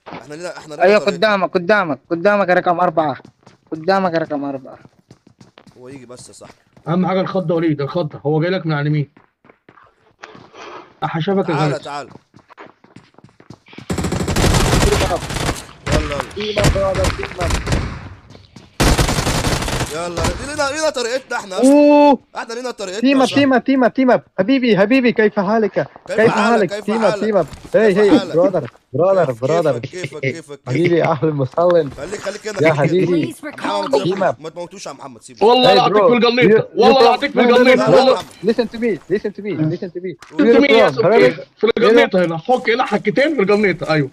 احنا لنا ايوه طريقتنا. قدامك رقم 4. قدامك رقم 4. هو يجي بس يا صاحبي. اهم حاجه الخضه يا وليد، الخضه. هو جاي لك من على اليمين. شافك يا تعالى غاز. تعالى. تيم اب. يلا يلا. تيم اب برادر، تيم اب. يلا دي لنا طريقتنا احنا يا اسطى. اوه. احنا لنا طريقتنا تيم يا اب تيم صاحبي. اب تيم اب تيم اب. حبيبي كيف حالك؟ كيف كيف حالك؟ حالك؟ كيف تيم اب حالك؟ تيم اب. كيف هي حالك؟ برادر. كيفك حبيبي اهلا وسهلا. خليك هنا يا خليك هنا. حبيبي. Please recall محمد Team me. up. ما تموتوش يا محمد، سيبه. والله Hey لا اعطيك في bro, القنيطه، والله لا اعطيك في no, القنيطه. لا، والله. محمد. listen to me. انت مين يا Where سوكي؟ from? في القنيطه هنا، حك هنا حكتين في القنيطه. ايوه.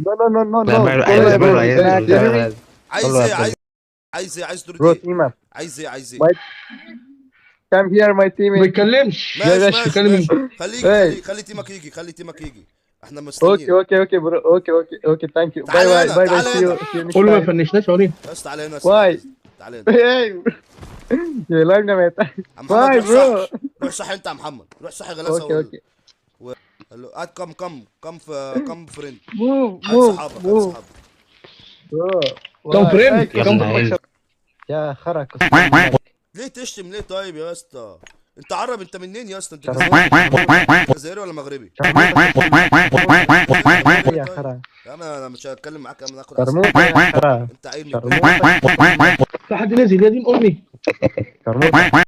No. لا ما والله يا عايز bro. برا، عايز Can you hear me? عايز ايه؟ عايز دور Bro, ايه؟ team up. عايز ايه؟ My, come here my ما teammate. بيتكلمش. ماشي بيتكلم ماشي. مين؟ خليه Hey. خلي تيمك يجي. احنا مستنيين. Okay bro. Okay. Thank you. تعال Bye. هنا، See تعال you. هنا. See you next قول له ما time. يفنشناش يا وليد. بس تعال هنا. Why? تعال هنا. Hey. You like me? محمد Bye روح bro. صح. روح صح انت يا محمد. روح صح غلاسه. Okay. قال له هات كم فريند. Move. هات صحابك. Bro. كم Why? فريند؟ Hey, كم فريند؟ يا خرك. ليه تشتم ليه طيب يا اسطى؟ انت عرب، انت منين يا اسطى؟ انت شرموطة. جزائري ولا مغربي؟ يا خرا. يا عم انا مش هتكلم معاك، انا هاخد شرموطة يا خرا. انت عيل شرموطة. في حد نزل يا دين امي. شرموطة.